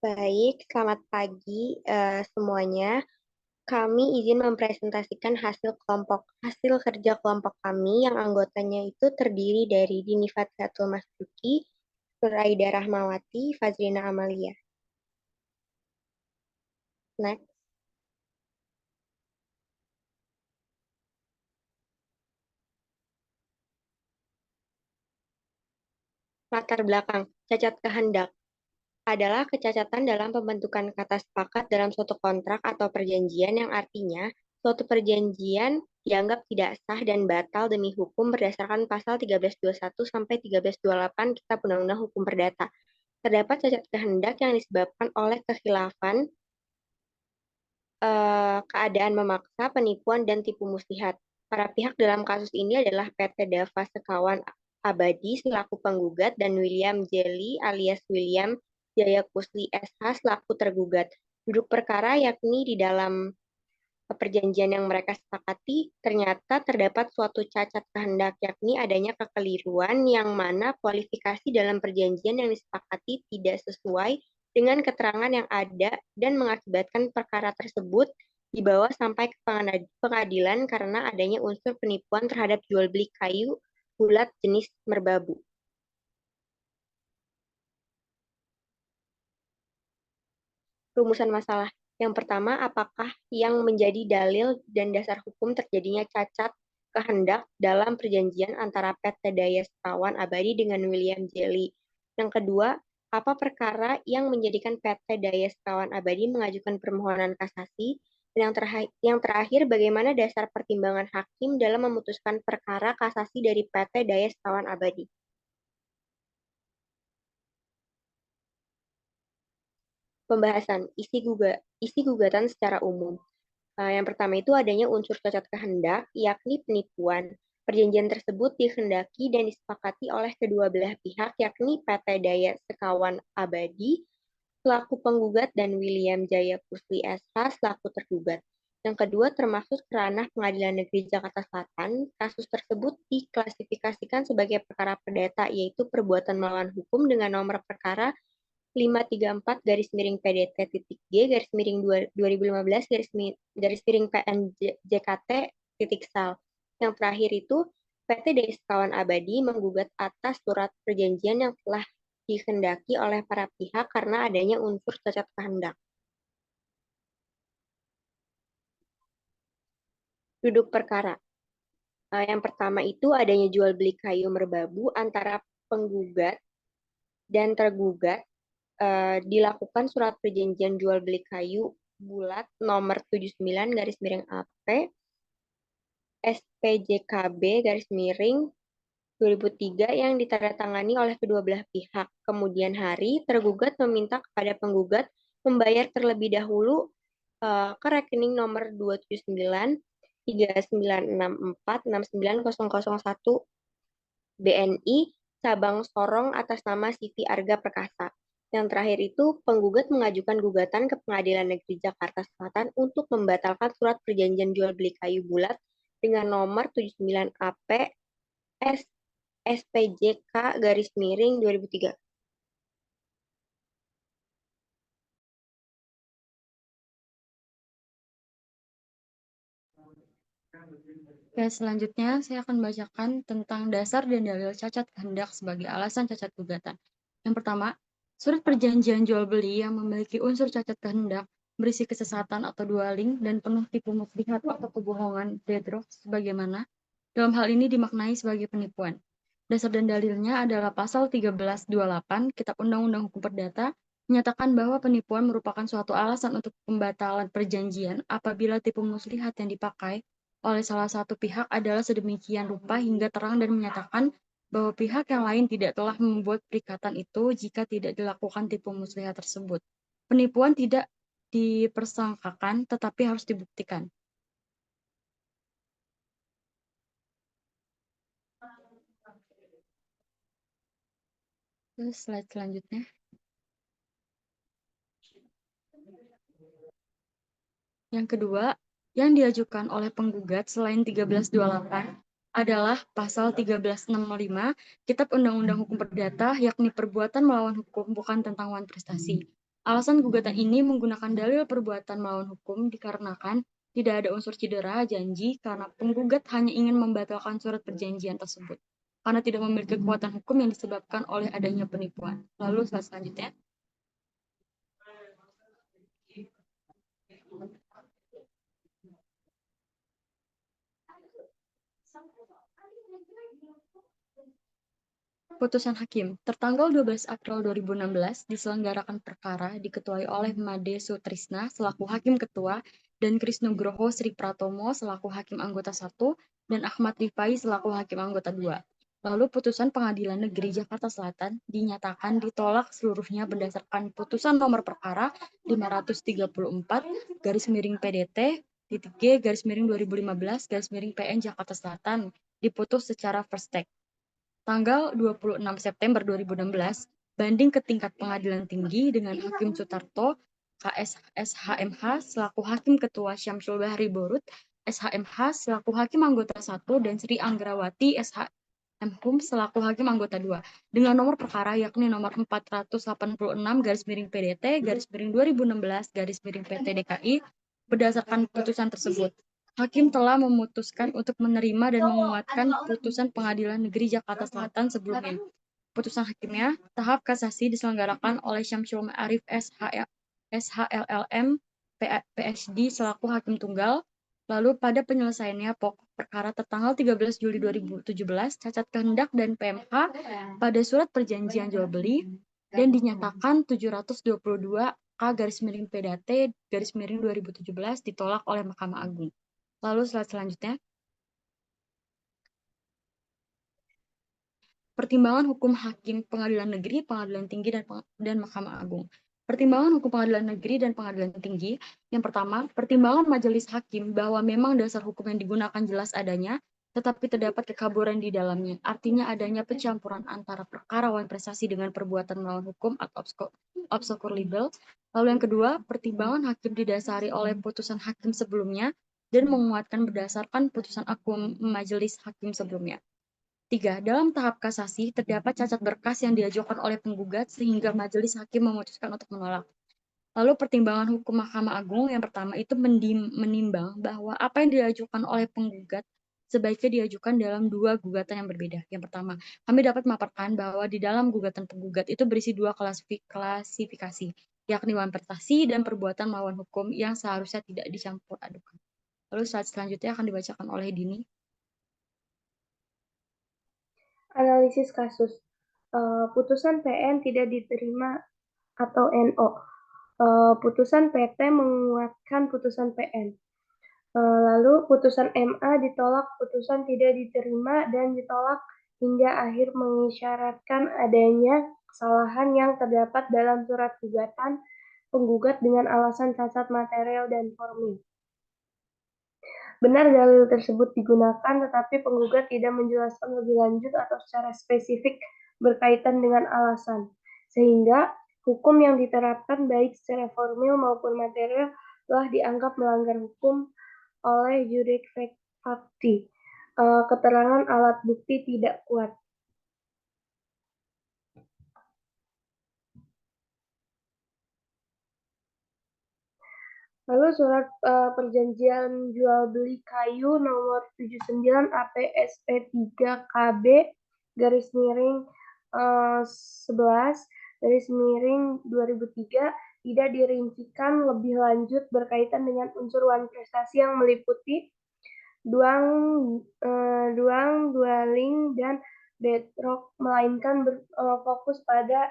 Baik, selamat pagi semuanya. Kami izin mempresentasikan hasil kerja kelompok kami yang anggotanya itu terdiri dari Dini Fathatul Masduki, Suraida Rahmawati, Fazrina Amalia. Next. Latar belakang, cacat kehendak adalah kecacatan dalam pembentukan kata sepakat dalam suatu kontrak atau perjanjian yang artinya suatu perjanjian dianggap tidak sah dan batal demi hukum berdasarkan pasal 1321 sampai 1328 Kitab Undang-Undang Hukum Perdata. Terdapat cacat kehendak yang disebabkan oleh kekhilafan, keadaan memaksa, penipuan, dan tipu muslihat. Para pihak dalam kasus ini adalah PT Dava Sekawan Abadi selaku penggugat dan William Jelly alias William Jaya Kusli SH selaku tergugat. Duduk perkara yakni di dalam perjanjian yang mereka sepakati, ternyata terdapat suatu cacat kehendak, yakni adanya kekeliruan yang mana kualifikasi dalam perjanjian yang disepakati tidak sesuai dengan keterangan yang ada dan mengakibatkan perkara tersebut dibawa sampai ke pengadilan karena adanya unsur penipuan terhadap jual beli kayu bulat jenis merbabu. Rumusan masalah. Yang pertama, apakah yang menjadi dalil dan dasar hukum terjadinya cacat kehendak dalam perjanjian antara PT Daya Sekawan Abadi dengan William Jelly? Yang kedua, apa perkara yang menjadikan PT Daya Sekawan Abadi mengajukan permohonan kasasi? Dan yang terakhir, bagaimana dasar pertimbangan hakim dalam memutuskan perkara kasasi dari PT Daya Sekawan Abadi? Pembahasan isi gugatan secara umum. Yang pertama itu adanya unsur cacat kehendak, yakni penipuan. Perjanjian tersebut dikehendaki dan disepakati oleh kedua belah pihak, yakni PT Daya Sekawan Abadi selaku penggugat dan William Jaya Kusli SH selaku tergugat. Yang kedua termasuk ranah Pengadilan Negeri Jakarta Selatan. Kasus tersebut diklasifikasikan sebagai perkara perdata, yaitu perbuatan melawan hukum dengan nomor perkara 534 garis miring PDT titik G garis miring 2015 garis miring PNJKT titik SAL. Yang terakhir itu PT Daya Sekawan Abadi menggugat atas surat perjanjian yang telah dikehendaki oleh para pihak karena adanya unsur cacat kehendak. Duduk perkara. Yang pertama itu adanya jual beli kayu merbabu antara penggugat dan tergugat, dilakukan surat perjanjian jual beli kayu bulat nomor 79 garis miring AP SPJKB garis miring 2003 yang ditandatangani oleh kedua belah pihak. Kemudian hari, tergugat meminta kepada penggugat membayar terlebih dahulu ke rekening nomor 279 3964 69001 BNI cabang Sorong atas nama Siti Arga Perkasa. Yang terakhir itu, penggugat mengajukan gugatan ke Pengadilan Negeri Jakarta Selatan untuk membatalkan surat perjanjian jual beli kayu bulat dengan nomor 79 AP SPJK garis miring 2003. Oke, selanjutnya saya akan bacakan tentang dasar dan dalil cacat kehendak sebagai alasan cacat gugatan. Yang pertama, surat perjanjian jual beli yang memiliki unsur cacat kehendak berisi kesesatan atau dualing dan penuh tipu muslihat atau kebohongan deadlock sebagaimana dalam hal ini dimaknai sebagai penipuan. Dasar dan dalilnya adalah pasal 1328 Kitab Undang-Undang Hukum Perdata menyatakan bahwa penipuan merupakan suatu alasan untuk pembatalan perjanjian apabila tipu muslihat yang dipakai oleh salah satu pihak adalah sedemikian rupa hingga terang dan menyatakan bahwa pihak yang lain tidak telah membuat perikatan itu jika tidak dilakukan tipu muslihat tersebut. Penipuan tidak dipersangkakan tetapi harus dibuktikan. Terus slide selanjutnya. Yang kedua, yang diajukan oleh penggugat selain 1328 adalah pasal 1365 Kitab Undang-Undang Hukum Perdata, yakni perbuatan melawan hukum bukan tentang wan prestasi. Alasan gugatan ini menggunakan dalil perbuatan melawan hukum dikarenakan tidak ada unsur cedera janji karena penggugat hanya ingin membatalkan surat perjanjian tersebut karena tidak memiliki kekuatan hukum yang disebabkan oleh adanya penipuan. Lalu slide selanjutnya. Putusan Hakim. Tertanggal 12 April 2016 diselenggarakan perkara diketuai oleh Made Sutrisna selaku Hakim Ketua dan Krisnugroho Sri Pratomo selaku Hakim Anggota 1 dan Ahmad Rifai selaku Hakim Anggota 2. Lalu putusan Pengadilan Negeri Jakarta Selatan dinyatakan ditolak seluruhnya berdasarkan putusan nomor perkara 534 garis miring PDT titik G garis miring 2015 garis miring PN Jakarta Selatan diputus secara first take. Tanggal 26 September 2016, banding ke tingkat pengadilan tinggi dengan Hakim Sutarto, KSHMH selaku Hakim Ketua Syamsul Bahri Borut, SHMH selaku Hakim Anggota 1 dan Sri Anggrawati SHM selaku Hakim Anggota 2 dengan nomor perkara yakni nomor 486 garis miring PDT garis miring 2016 garis miring PT DKI berdasarkan putusan tersebut. Hakim telah memutuskan untuk menerima dan menguatkan putusan Pengadilan Negeri Jakarta Selatan sebelumnya. Putusan hakimnya, tahap kasasi diselenggarakan oleh Syamsul Ma'arif SHLLM PhD selaku Hakim Tunggal. Lalu pada penyelesaiannya pokok perkara tertanggal 13 Juli 2017, cacat kehendak dan PMH pada surat perjanjian jual beli dan dinyatakan 722 K garis miring PDT garis miring 2017 ditolak oleh Mahkamah Agung. Lalu slide selanjutnya. Pertimbangan hukum hakim pengadilan negeri, pengadilan tinggi, dan Mahkamah Agung. Pertimbangan hukum pengadilan negeri dan pengadilan tinggi. Yang pertama, pertimbangan majelis hakim bahwa memang dasar hukum yang digunakan jelas adanya, tetapi terdapat kekaburan di dalamnya. Artinya adanya pencampuran antara perkara wan prestasi dengan perbuatan melawan hukum atau obscure libel. Lalu yang kedua, pertimbangan hakim didasari oleh putusan hakim sebelumnya dan menguatkan berdasarkan putusan akum majelis hakim sebelumnya. 3. Dalam tahap kasasi, terdapat cacat berkas yang diajukan oleh penggugat sehingga majelis hakim memutuskan untuk menolak. Lalu pertimbangan hukum Mahkamah Agung yang pertama itu menimbang bahwa apa yang diajukan oleh penggugat sebaiknya diajukan dalam dua gugatan yang berbeda. Yang pertama, kami dapat memaparkan bahwa di dalam gugatan penggugat itu berisi dua klasifikasi, yakni wan prestasi dan perbuatan melawan hukum yang seharusnya tidak dicampur adukan. Lalu slide selanjutnya akan dibacakan oleh Dini. Analisis kasus. Putusan PN tidak diterima atau NO. Putusan PT menguatkan putusan PN. Lalu putusan MA ditolak, putusan tidak diterima dan ditolak hingga akhir mengisyaratkan adanya kesalahan yang terdapat dalam surat gugatan penggugat dengan alasan cacat material dan formil. Benar dalil tersebut digunakan, tetapi penggugat tidak menjelaskan lebih lanjut atau secara spesifik berkaitan dengan alasan, sehingga hukum yang diterapkan baik secara formil maupun material telah dianggap melanggar hukum oleh judek fakti. Keterangan alat bukti tidak kuat. Lalu surat perjanjian jual beli kayu nomor 79 APSP 3 KB garis miring 11 garis miring 2003 tidak dirincikan lebih lanjut berkaitan dengan unsur wan prestasi yang meliputi duang, dwelling, dan bedrock, melainkan berfokus pada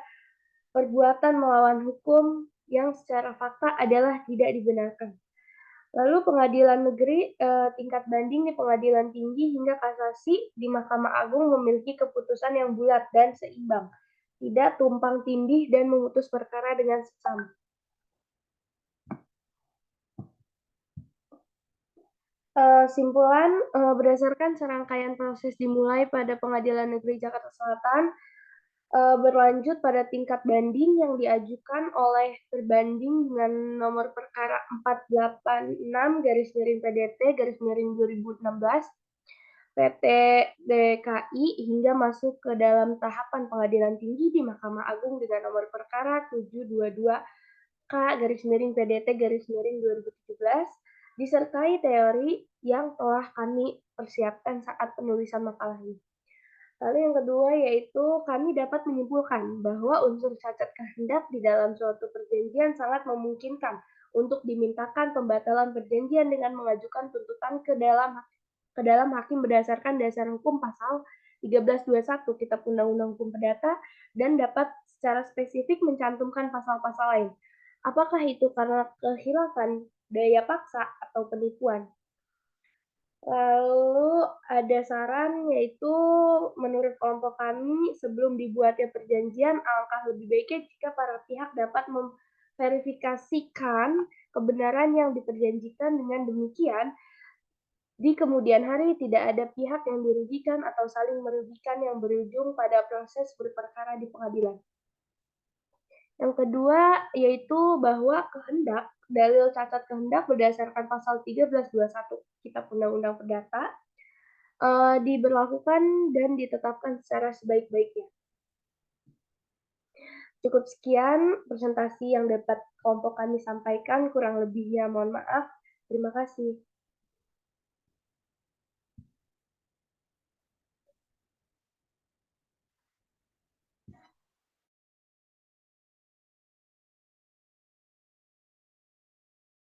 perbuatan melawan hukum yang secara fakta adalah tidak dibenarkan. Lalu pengadilan negeri tingkat banding di pengadilan tinggi hingga kasasi di Mahkamah Agung memiliki keputusan yang bulat dan seimbang, tidak tumpang tindih dan memutus perkara dengan sesama. Simpulan, berdasarkan serangkaian proses dimulai pada Pengadilan Negeri Jakarta Selatan, berlanjut pada tingkat banding yang diajukan oleh terbanding dengan nomor perkara 486 garis miring PDT garis miring 2016 PT DKI hingga masuk ke dalam tahapan pengadilan tinggi di Mahkamah Agung dengan nomor perkara 722 K-PDT-2017 disertai teori yang telah kami persiapkan saat penulisan makalah ini. Lalu yang kedua yaitu kami dapat menyimpulkan bahwa unsur cacat kehendak di dalam suatu perjanjian sangat memungkinkan untuk dimintakan pembatalan perjanjian dengan mengajukan tuntutan ke dalam hakim berdasarkan dasar hukum pasal 1321 Kitab Undang-Undang Hukum Perdata dan dapat secara spesifik mencantumkan pasal-pasal lain. Apakah itu karena kehilangan daya paksa atau penipuan? Lalu ada saran yaitu menurut kelompok kami sebelum dibuatnya perjanjian alangkah lebih baiknya jika para pihak dapat memverifikasikan kebenaran yang diperjanjikan. Dengan demikian di kemudian hari tidak ada pihak yang dirugikan atau saling merugikan yang berujung pada proses berperkara di pengadilan. Yang kedua yaitu bahwa dalil cacat kehendak berdasarkan pasal 1321 Kitab Undang-Undang Perdata diberlakukan dan ditetapkan secara sebaik-baiknya. Cukup sekian presentasi yang dapat kelompok kami sampaikan, kurang lebihnya mohon maaf. Terima kasih.